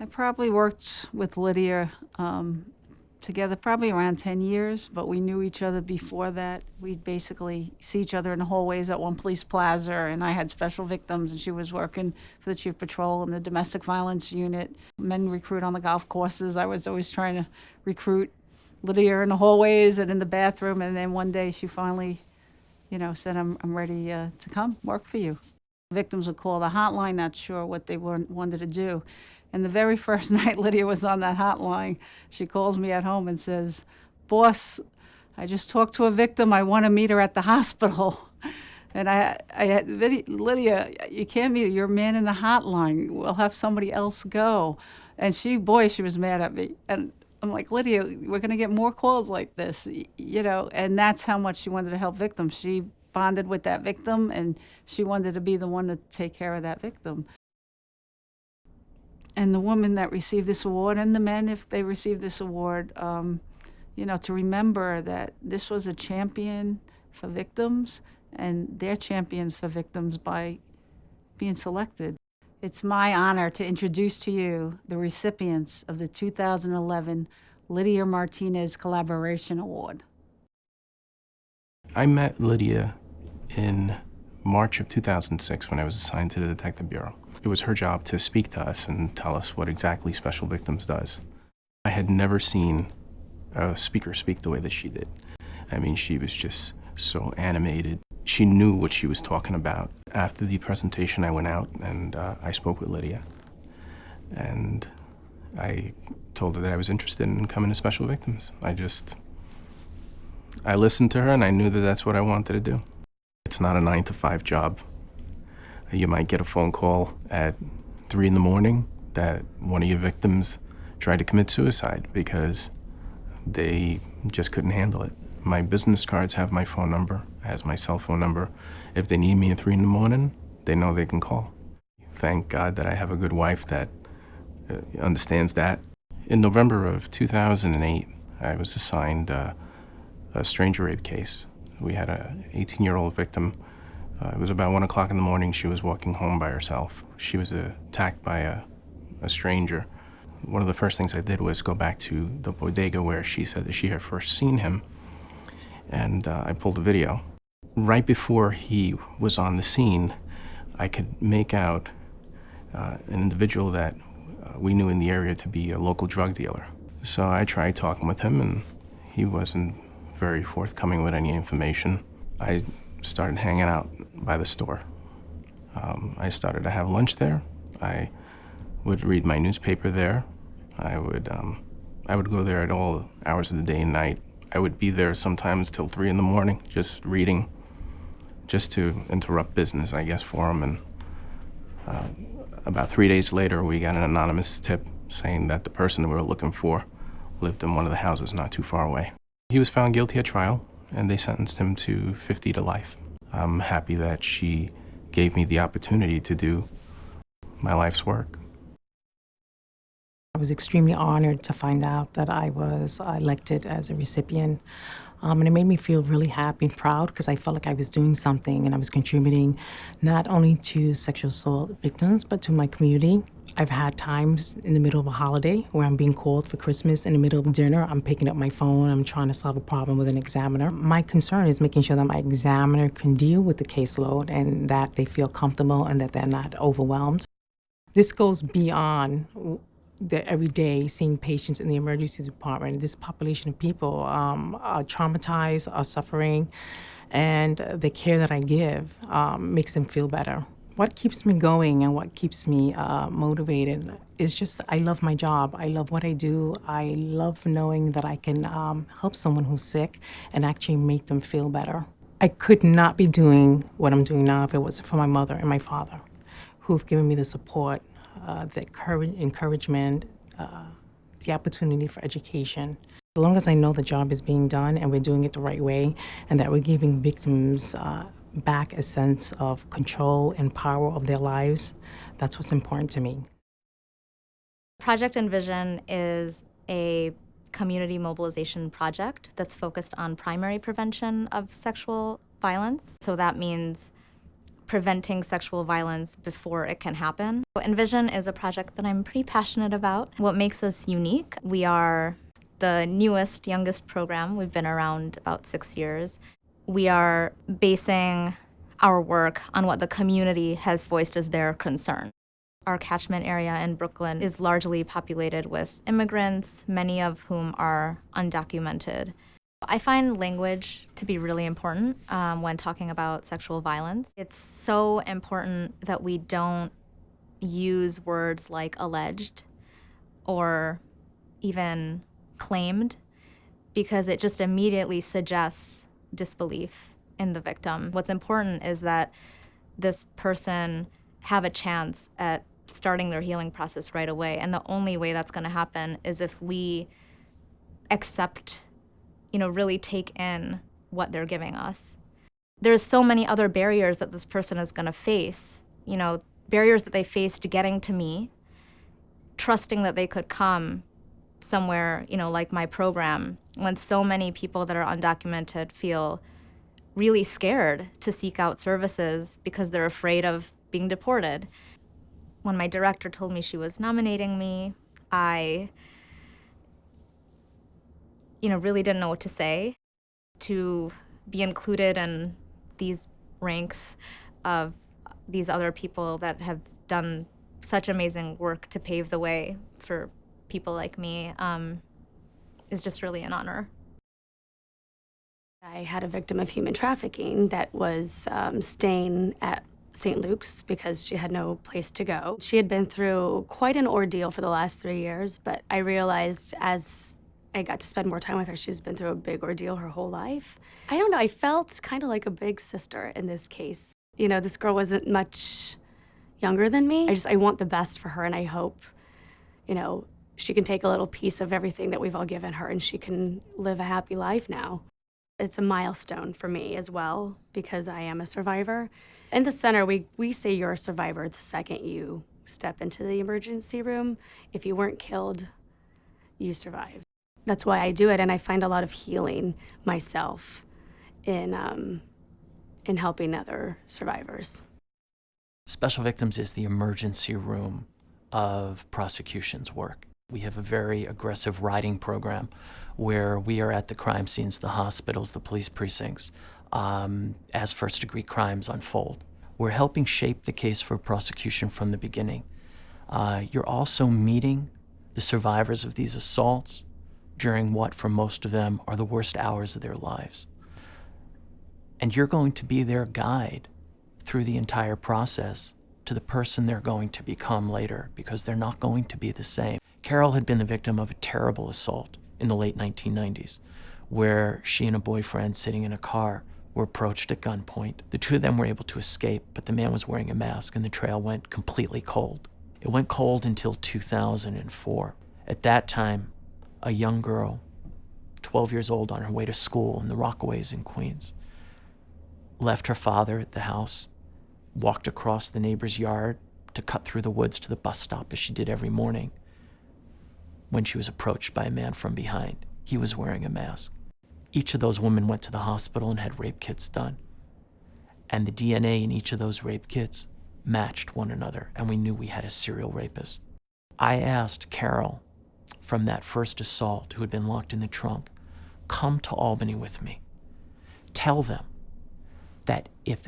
I probably worked with Lydia together probably around 10 years, but we knew each other before that. We'd basically see each other in the hallways at one police plaza, and I had special victims, and she was working for the chief patrol in the domestic violence unit. Men recruit on the golf courses. I was always trying to recruit Lydia in the hallways and in the bathroom, and then one day she finally, said, I'm ready to come work for you. Victims would call the hotline, not sure what they wanted to do. And the very first night Lydia was on that hotline, she calls me at home and says, "Boss, I just talked to a victim. I want to meet her at the hospital." And I had, "Lydia, you can't meet her. You're a man in the hotline. We'll have somebody else go." And she was mad at me. And I'm like, "Lydia, we're going to get more calls like this, And that's how much she wanted to help victims. She bonded with that victim, and she wanted to be the one to take care of that victim. And the woman that received this award, and the men, if they received this award, to remember that this was a champion for victims, and they're champions for victims by being selected. It's my honor to introduce to you the recipients of the 2011 Lydia Martinez Collaboration Award. I met Lydia in March of 2006 when I was assigned to the Detective Bureau. It was her job to speak to us and tell us what exactly Special Victims does. I had never seen a speaker speak the way that she did. I mean, she was just so animated. She knew what she was talking about. After the presentation, I went out and I spoke with Lydia. And I told her that I was interested in coming to Special Victims. I listened to her and I knew that that's what I wanted to do. It's not a 9-to-5 job. You might get a phone call at 3 in the morning that one of your victims tried to commit suicide because they just couldn't handle it. My business cards have my phone number, has my cell phone number. If they need me at 3 in the morning, they know they can call. Thank God that I have a good wife that understands that. In November of 2008, I was assigned a stranger rape case. We had an 18-year-old victim. It was about 1 o'clock in the morning. She was walking home by herself. She was attacked by a stranger. One of the first things I did was go back to the bodega where she said that she had first seen him, and I pulled a video. Right before he was on the scene, I could make out an individual that we knew in the area to be a local drug dealer. So I tried talking with him, and he wasn't very forthcoming with any information. I started hanging out by the store. I started to have lunch there. I would read my newspaper there. I would go there at all hours of the day and night. I would be there sometimes till 3 in the morning, just reading, just to interrupt business, I guess, for him. And about 3 days later, we got an anonymous tip saying that the person we were looking for lived in one of the houses not too far away. He was found guilty at trial, and they sentenced him to 50 to life. I'm happy that she gave me the opportunity to do my life's work. I was extremely honored to find out that I was elected as a recipient. And it made me feel really happy and proud because I felt like I was doing something and I was contributing not only to sexual assault victims, but to my community. I've had times in the middle of a holiday where I'm being called for Christmas in the middle of dinner. I'm picking up my phone, I'm trying to solve a problem with an examiner. My concern is making sure that my examiner can deal with the caseload and that they feel comfortable and that they're not overwhelmed. This goes beyond the everyday seeing patients in the emergency department. This population of people are traumatized, are suffering, and the care that I give makes them feel better. What keeps me going and what keeps me motivated is just I love my job. I love what I do. I love knowing that I can help someone who's sick and actually make them feel better. I could not be doing what I'm doing now if it wasn't for my mother and my father, who've given me the support, the encouragement, the opportunity for education. As long as I know the job is being done and we're doing it the right way and that we're giving victims back a sense of control and power of their lives, that's what's important to me. Project Envision is a community mobilization project that's focused on primary prevention of sexual violence. So that means preventing sexual violence before it can happen. Envision is a project that I'm pretty passionate about. What makes us unique, we are the youngest program. We've been around about 6 years. We are basing our work on what the community has voiced as their concern. Our catchment area in Brooklyn is largely populated with immigrants, many of whom are undocumented. I find language to be really important when talking about sexual violence. It's so important that we don't use words like alleged or even claimed, because it just immediately suggests disbelief in the victim. What's important is that this person have a chance at starting their healing process right away. And the only way that's going to happen is if we accept, really take in what they're giving us. There's so many other barriers that this person is going to face, barriers that they faced getting to me, trusting that they could come somewhere, like my program, when so many people that are undocumented feel really scared to seek out services because they're afraid of being deported. When my director told me she was nominating me, I, really didn't know what to say. To be included in these ranks of these other people that have done such amazing work to pave the way for people like me is just really an honor. I had a victim of human trafficking that was staying at St. Luke's because she had no place to go. She had been through quite an ordeal for the last 3 years, but I realized as I got to spend more time with her, she's been through a big ordeal her whole life. I don't know, I felt kind of like a big sister in this case. This girl wasn't much younger than me. I want the best for her, and I hope, she can take a little piece of everything that we've all given her and she can live a happy life now. It's a milestone for me as well because I am a survivor. In the center, we say you're a survivor the second you step into the emergency room. If you weren't killed, you survive. That's why I do it, and I find a lot of healing myself in helping other survivors. Special Victims is the emergency room of prosecution's work. We have a very aggressive riding program where we are at the crime scenes, the hospitals, the police precincts, as first-degree crimes unfold. We're helping shape the case for prosecution from the beginning. You're also meeting the survivors of these assaults during what, for most of them, are the worst hours of their lives. And you're going to be their guide through the entire process to the person they're going to become later, because they're not going to be the same. Carol had been the victim of a terrible assault in the late 1990s, where she and a boyfriend sitting in a car were approached at gunpoint. The two of them were able to escape, but the man was wearing a mask and the trail went completely cold. It went cold until 2004. At that time, a young girl, 12 years old, on her way to school in the Rockaways in Queens, left her father at the house, walked across the neighbor's yard to cut through the woods to the bus stop as she did every morning, when she was approached by a man from behind. He was wearing a mask. Each of those women went to the hospital and had rape kits done. And the DNA in each of those rape kits matched one another, and we knew we had a serial rapist. I asked Carol, from that first assault, who had been locked in the trunk, come to Albany with me. Tell them that if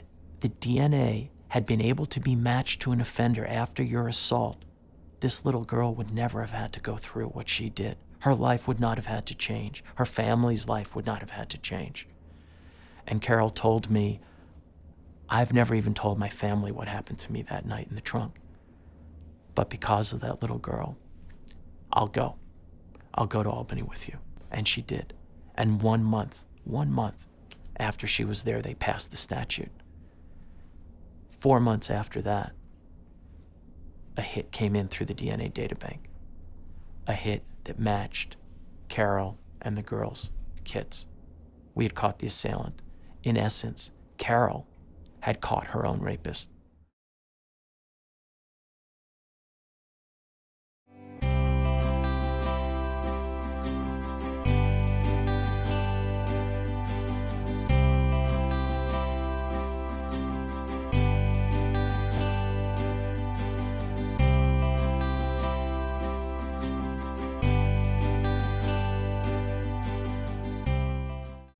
the DNA had been able to be matched to an offender after your assault, this little girl would never have had to go through what she did. Her life would not have had to change. Her family's life would not have had to change. And Carol told me, I've never even told my family what happened to me that night in the trunk. But because of that little girl, I'll go. I'll go to Albany with you. And she did. And 1 month after she was there, they passed the statute. 4 months after that, a hit came in through the DNA databank. A hit that matched Carol and the girls' kits. We had caught the assailant. In essence, Carol had caught her own rapist.